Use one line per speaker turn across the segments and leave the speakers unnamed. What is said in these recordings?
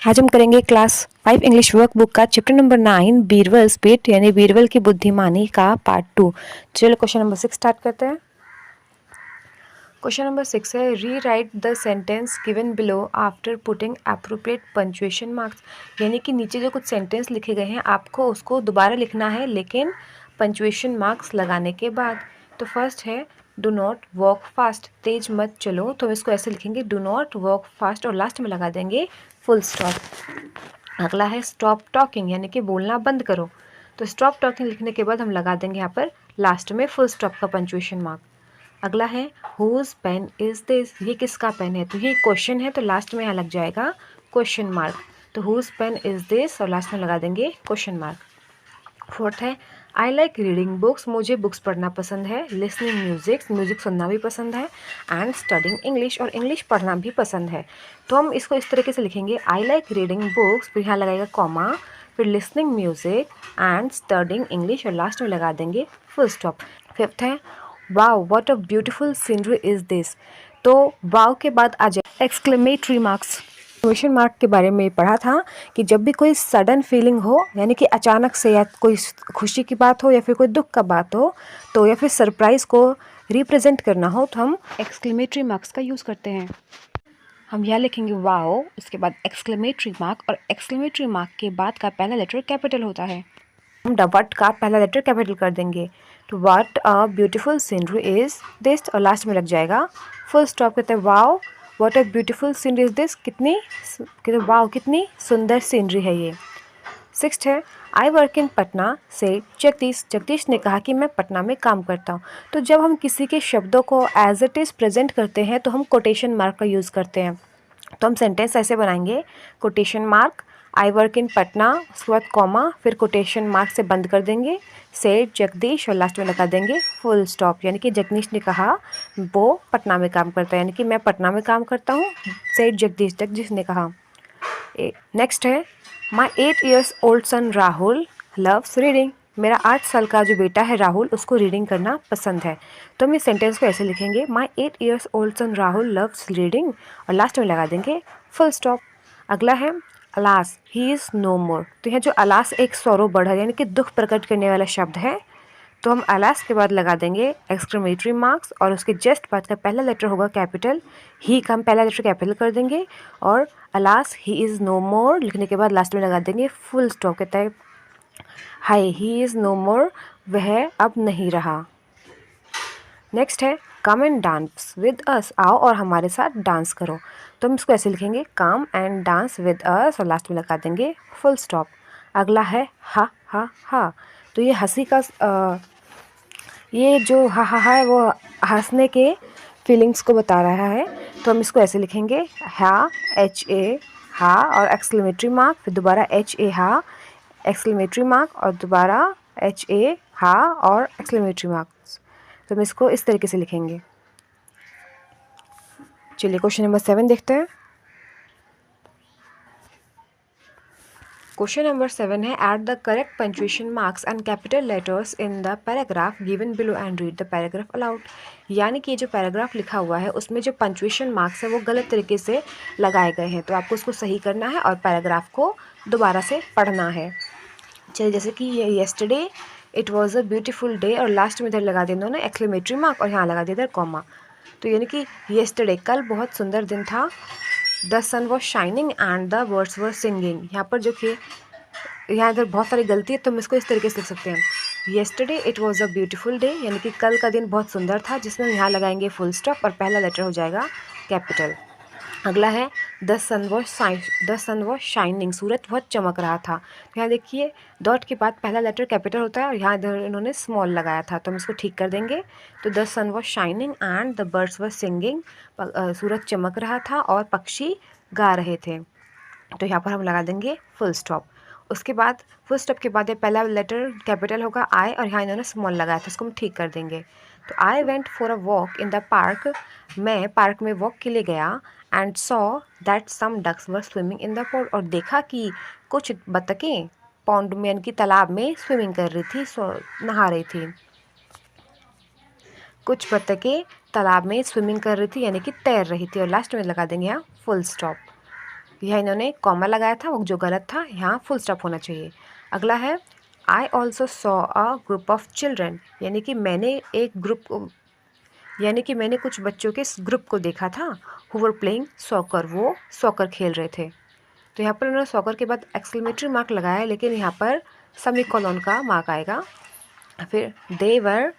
आज हम करेंगे क्लास 5 इंग्लिश वर्कबुक का चैप्टर नंबर 9 बीरबल स्पिट यानी बीरबल की बुद्धिमानी का पार्ट 2। चलो क्वेश्चन नंबर 6 स्टार्ट करते हैं। क्वेश्चन नंबर 6 है री right the sentence given below after putting appropriate punctuation marks. यानी कि नीचे जो कुछ सेंटेंस लिखे गए हैं आपको उसको दोबारा लिखना है लेकिन पंक्चुएशन मार्क्स लगाने के बाद। तो फर्स्ट है डू नॉट वॉक फास्ट, तेज मत चलो, तो हम इसको ऐसे लिखेंगे डू नॉट वॉक फास्ट और लास्ट में लगा देंगे फुल स्टॉप। अगला है स्टॉप टॉकिंग यानी कि बोलना बंद करो, तो स्टॉप टॉकिंग लिखने के बाद हम लगा देंगे यहाँ पर लास्ट में फुल स्टॉप का पंक्चुएशन मार्क। अगला है हुज पेन इज दिस, ये किसका पेन है, तो ये क्वेश्चन है तो लास्ट में यहाँ लग जाएगा क्वेश्चन मार्क। तो हुज पेन इज दिस और लास्ट में लगा देंगे क्वेश्चन मार्क। फोर्थ है आई लाइक रीडिंग बुक्स, मुझे बुक्स पढ़ना पसंद है, लिसनिंग म्यूजिक, म्यूजिक सुनना भी पसंद है, एंड स्टडिंग इंग्लिश, और इंग्लिश पढ़ना भी पसंद है। तो हम इसको इस तरीके से लिखेंगे आई लाइक रीडिंग बुक्स, फिर यहाँ लगाएगा कॉमा, फिर listening music and studying English और लास्ट में लगा देंगे फुल स्टॉप। फिफ्थ है wow what a beautiful scenery is this, तो वाओ के बाद आ जाए एक्सक्लेमेटरी मार्क्स। क्वेश्चन मार्क के बारे में पढ़ा था कि जब भी कोई सडन फीलिंग हो यानी कि अचानक से या कोई खुशी की बात हो या फिर कोई दुख का बात हो तो या फिर सरप्राइज को रिप्रेजेंट करना हो तो हम एक्सक्लेमेटरी मार्क्स का यूज़ करते हैं। हम यह लिखेंगे वाओ, उसके बाद एक्सक्लेमेटरी मार्क, और एक्सक्लेमेटरी मार्क के बाद का पहला लेटर कैपिटल होता है। हम व्हाट का पहला लेटर कैपिटल कर देंगे, तो what a beautiful scenery is this और लास्ट में लग जाएगा फुल स्टॉप। कहते हैं wow what a beautiful scenery is this, कहते वाओ कितनी सुंदर सीनरी है ये। सिक्स्थ है आई वर्क इन पटना से जगदीश, जगदीश ने कहा कि मैं पटना में काम करता हूँ। तो जब हम किसी के शब्दों को एज इट इज़ प्रेजेंट करते हैं तो हम कोटेशन मार्क का यूज़ करते हैं। तो हम सेंटेंस ऐसे बनाएंगे quotation mark I work in Patna, उसके बाद कॉमा, फिर कोटेशन मार्क से बंद कर देंगे, सेठ जगदीश और लास्ट में लगा देंगे फुल स्टॉप। यानी कि जगदीश ने कहा वो पटना में काम करता है, यानी कि मैं पटना में काम करता हूँ, सेठ जगदीश, जगदीश ने कहा। नेक्स्ट है माई 8 years old son Rahul loves reading, मेरा 8 साल का जो बेटा है राहुल उसको रीडिंग करना पसंद है। तो हम इस सेंटेंस को ऐसे लिखेंगे माई 8 years old son Rahul loves reading और लास्ट में लगा देंगे फुल स्टॉप। अगला है अलास ही इज़ नो मोर, तो यहाँ जो अलास एक सौरो बढ़ है यानी कि दुख प्रकट करने वाला शब्द है, तो हम अलास के बाद लगा देंगे एक्सक्लेमेटरी मार्क्स और उसके जस्ट बाद का पहला लेटर होगा कैपिटल, ही का हम पहला लेटर कैपिटल कर देंगे और अलास ही इज़ नो मोर लिखने के बाद लास्ट में लगा देंगे फुल स्टॉप। कहता है हाय ही इज़ नो मोर, वह अब नहीं रहा। नेक्स्ट है come and dance with us, आओ और हमारे साथ डांस करो, तो हम इसको ऐसे लिखेंगे come and dance with us और लास्ट में लगा देंगे फुल स्टॉप। अगला है हा हा हा, तो ये हंसी का ये जो हा हा है वो हंसने के फीलिंग्स को बता रहा है, तो हम इसको ऐसे लिखेंगे हा एच ए हा और एक्सक्लेमेटरी मार्क, फिर दोबारा एच ए हा एक्सक्लेमेटरी मार्क और दोबारा एच ए हा और एक्सक्लेमेटरी मार्क्स, तो हम इसको इस तरीके से लिखेंगे। चलिए क्वेश्चन नंबर 7 देखते हैं। क्वेश्चन नंबर 7 है at the correct punctuation marks and capital letters in the paragraph given below and read the paragraph allowed. यानी कि जो पैराग्राफ लिखा हुआ है उसमें जो पंक्चुएशन मार्क्स है वो गलत तरीके से लगाए गए हैं, तो आपको उसको सही करना है और पैराग्राफ को दोबारा से पढ़ना है। चलिए जैसे कि ये yesterday it was a beautiful day और लास्ट में इधर लगा देना उन्होंने एक्सक्लेमेटरी मार्क और यहाँ लगा दिया इधर कॉमा, तो यानी कि येस्टरडे कल बहुत सुंदर दिन था, the sun was shining and the birds were singing. यहाँ पर जो कि यहाँ इधर बहुत सारी गलती है तो हम इसको इस तरीके से लिख सकते हैं yesterday it was a beautiful day, यानी कि कल का दिन बहुत सुंदर था, जिसमें यहाँ लगाएंगे फुल स्टॉप और पहला लेटर हो जाएगा कैपिटल। अगला है द सन वॉज शाइनिंग, सूरज बहुत चमक रहा था, तो यहाँ देखिए डॉट के बाद पहला लेटर कैपिटल होता है और यहाँ इधर इन्होंने स्मॉल लगाया था, तो हम इसको ठीक कर देंगे। तो the sun was shining and the birds were singing, सूरज चमक रहा था और पक्षी गा रहे थे, तो यहाँ पर हम लगा देंगे फुल स्टॉप। उसके बाद फुल स्टॉप के बाद ये पहला लेटर कैपिटल होगा आई और यहाँ इन्होंने स्मॉल लगाया था, इसको हम ठीक कर देंगे। तो I went for a walk in the park, मैं पार्क में वॉक के लिए गया, and saw that some ducks were swimming in the pond, और देखा कि कुछ बतखें पॉन्ड में यानी कि तालाब में स्विमिंग कर रही थी, नहा रही थी। कुछ बतखें तालाब में स्विमिंग कर रही थी यानी कि तैर रही थी और लास्ट में लगा देंगे यहाँ फुल स्टॉप। यह इन्होंने कॉमा लगाया था, वो जो गलत था, यहाँ फुल स्टॉप होना चाहिए। अगला है आई also saw a group of children, यानी कि मैंने कुछ बच्चों के ग्रुप को देखा था। हु वर प्लेइंग सॉकर, वो सॉकर खेल रहे थे। तो यहाँ पर उन्होंने सॉकर के बाद एक्सक्लेमेटरी मार्क लगाया है, लेकिन यहाँ पर सेमीकोलन का मार्क आएगा। फिर they were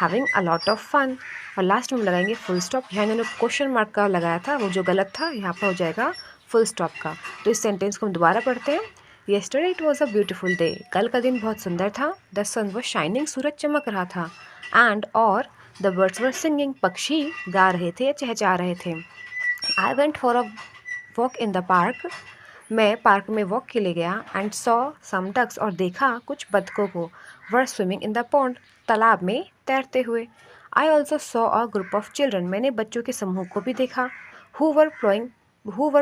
having a lot of fun, और लास्ट में लगाएंगे फुल स्टॉप। यहाँ इन्होंने क्वेश्चन मार्क का लगाया था, वो जो गलत था, यहाँ पर हो जाएगा फुल स्टॉप का। तो इस सेंटेंस को हम दोबारा पढ़ते हैं। Yesterday it was a beautiful day, कल का दिन बहुत सुंदर था। द सन वॉज शाइनिंग, सूरज चमक रहा था। एंड और द बर्ड्स वर सिंगिंग, पक्षी गा रहे थे या चहचहा रहे थे। आई went for a walk in the park, मैं पार्क में वॉक के लिए गया। एंड सॉ सम डक्स, और देखा कुछ बतखों को। Were swimming in the pond, तालाब में तैरते हुए। I also saw a group of children, मैंने बच्चों के समूह को भी देखा। हु वर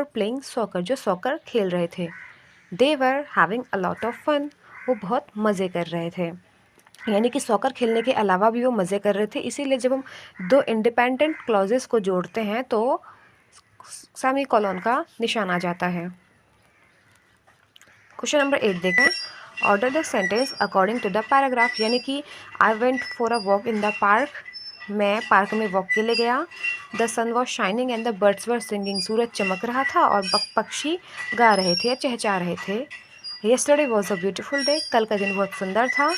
प्लेइंग सॉकर, जो सॉकर खेल रहे थे। They were having a lot of fun, वो बहुत मज़े कर रहे थे। यानी कि सॉकर खेलने के अलावा भी वो मज़े कर रहे थे। इसीलिए जब हम दो इंडिपेंडेंट क्लॉजेस को जोड़ते हैं तो सेमीकोलन का निशान आ जाता है। क्वेश्चन नंबर 8 देखें। Order the sentence according to the paragraph, यानी कि I went for a walk in the park, मैं पार्क में वॉक के लिए गया। The sun was shining and the birds were singing, सूरज चमक रहा था और पक्षी गा रहे थे या चहचहा रहे थे। Yesterday was a beautiful day, कल का दिन बहुत सुंदर था।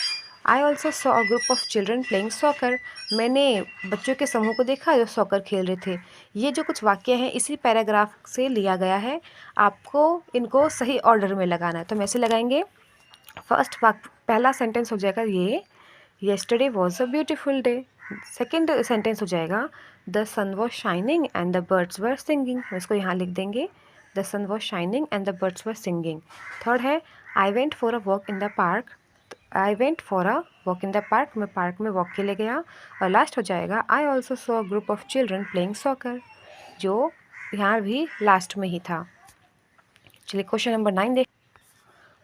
आई also saw a group of children playing soccer, मैंने बच्चों के समूह को देखा जो सॉकर खेल रहे थे। ये जो कुछ वाक्य हैं इसी पैराग्राफ से लिया गया है, आपको इनको सही ऑर्डर में लगाना है। तो हम ऐसे लगाएंगे। फर्स्ट पहला सेंटेंस हो जाएगा ये, yesterday was a beautiful day. Second sentence हो जाएगा, the sun was shining and the birds were singing, इसको यहाँ लिख देंगे, the sun was shining and the birds were singing. Third है, I went for a walk in the park, I went for a walk in the park, मैं park में walk के लिए गया। और लास्ट हो जाएगा, I also saw a group of children playing soccer, जो यहाँ भी लास्ट में ही था। चलिए क्वेश्चन नंबर 9 देख।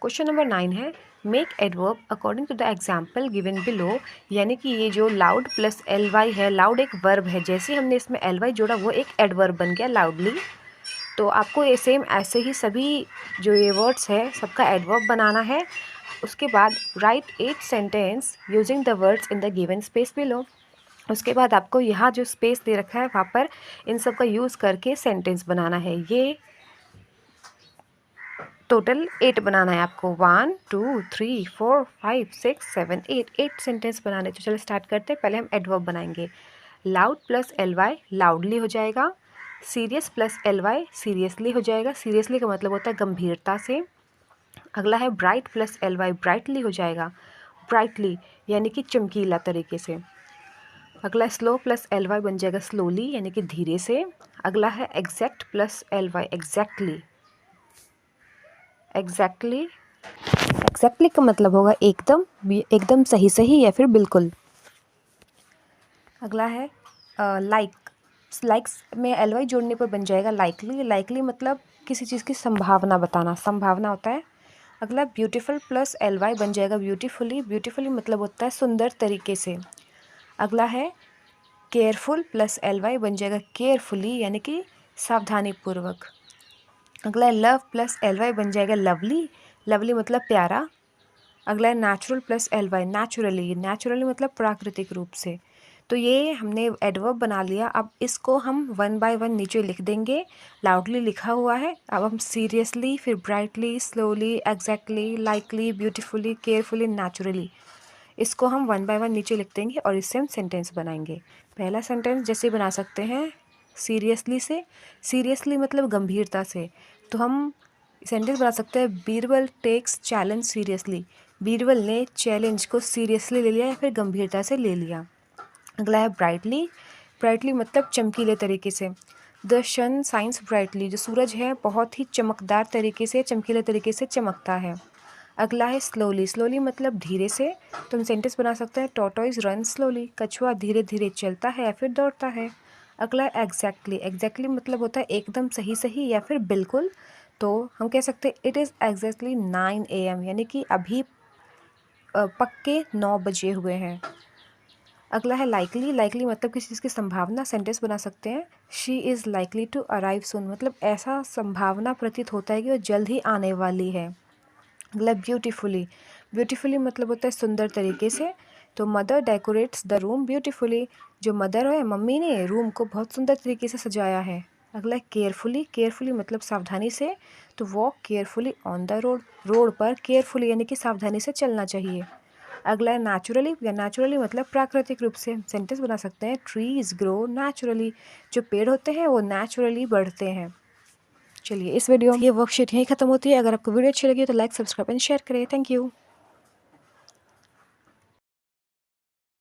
क्वेश्चन नंबर 9 है, make adverb according to the example given below, यानी कि ये जो लाउड प्लस एल वाई है, लाउड एक वर्ब है, जैसे हमने इसमें एल वाई जोड़ा वो एक एडवर्ब बन गया लाउडली। तो आपको ये सेम ऐसे ही सभी जो ये वर्ड्स है सबका एडवर्ब बनाना है। उसके बाद right 8 sentence using the words in the given space below. उसके बाद आपको यहाँ जो स्पेस दे रखा है वहाँ पर इन सब का यूज़ करके सेंटेंस बनाना है। ये टोटल 8 बनाना है आपको, 1 2 3 4 5 6 7 8 सेंटेंस बनाने। तो चलो स्टार्ट करते हैं। पहले हम एडवर्ब बनाएंगे। Loud plus L Y loudly हो जाएगा। Serious plus L Y seriously हो जाएगा। सीरियसली का मतलब होता है गंभीरता से। अगला है bright plus L Y brightly हो जाएगा। ब्राइटली यानी कि चमकीला तरीके से। अगला स्लो प्लस एल वाई बन जाएगा स्लोली यानी कि धीरे से। अगला है exact plus L Y exactly. Exactly का मतलब होगा एकदम, एकदम सही सही या फिर बिल्कुल। अगला है लाइक्स में एल वाई जोड़ने पर बन जाएगा लाइकली। लाइकली मतलब किसी चीज़ की संभावना बताना, संभावना होता है। अगला ब्यूटीफुल प्लस एल वाई बन जाएगा ब्यूटीफुली। ब्यूटीफुली मतलब होता है सुंदर तरीके से। अगला है केयरफुल प्लस एल वाई बन जाएगा केयरफुली यानी कि सावधानीपूर्वक। अगला है लव प्लस एल वाई बन जाएगा लवली। लवली मतलब प्यारा। अगला है natural plus L Y naturally. Naturally मतलब प्राकृतिक रूप से। तो ये हमने एडवर्ब बना लिया। अब इसको हम 1 बाय 1 नीचे लिख देंगे। लाउडली लिखा हुआ है। अब हम सीरियसली, फिर brightly, slowly, exactly, likely, beautifully, carefully, naturally, इसको हम 1 बाय 1 नीचे लिख देंगे और इससे हम सेंटेंस बनाएंगे। पहला सेंटेंस जैसे बना सकते हैं सीरियसली से। सीरियसली मतलब गंभीरता से। तो हम सेंटेंस बना सकते हैं Birbal takes challenge seriously. Birbal ने चैलेंज को सीरियसली ले लिया या फिर गंभीरता से ले लिया। अगला है ब्राइटली। ब्राइटली मतलब चमकीले तरीके से। द सन शाइन्स ब्राइटली, जो सूरज है बहुत ही चमकदार तरीके से, चमकीले तरीके से चमकता है। अगला है स्लोली। स्लोली मतलब धीरे से। तो हम सेंटेंस बना सकते हैं टॉर्टोइज रन स्लोली, कछुआ धीरे धीरे चलता है या फिर दौड़ता है। अगला है एग्जैक्टली। एग्जैक्टली मतलब होता है एकदम सही सही या फिर बिल्कुल। तो हम कह सकते हैं इट इज़ एग्जैक्टली 9 AM यानी कि अभी पक्के 9 बजे हुए हैं। अगला है लाइकली। लाइकली मतलब किसी चीज़ की संभावना, सेंटेंस बना सकते हैं। She is likely to arrive soon, मतलब ऐसा संभावना प्रतीत होता है कि वो जल्द ही आने वाली है। अगला ब्यूटीफुली। ब्यूटीफुली मतलब होता है सुंदर तरीके से। तो mother decorates the room beautifully, जो मदर है, मम्मी ने रूम को बहुत सुंदर तरीके से सजाया है। अगला केयरफुली। केयरफुली मतलब सावधानी से। तो walk carefully on the road, road पर केयरफुली यानी कि सावधानी से चलना चाहिए। अगला है नेचुरली। या नेचुरली मतलब प्राकृतिक रूप से। सेंटेंस बना सकते हैं ट्रीज ग्रो नेचुरली, जो पेड़ होते हैं वो नेचुरली बढ़ते हैं। चलिए इस वीडियो में ये वर्कशीट यहीं खत्म होती है। अगर आपको वीडियो अच्छी लगी तो लाइक, सब्सक्राइब एंड शेयर करें। Thank you.